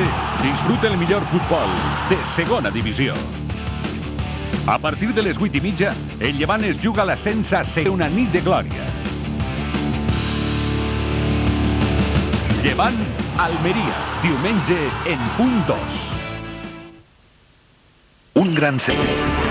diumenge, disfruta el millor futbol de segona divisió. A partir de les 8:30, el Llevant es juga l'ascens a ser una nit de glòria. Llevant Almeria, diumenge en punt 2. Un gran set.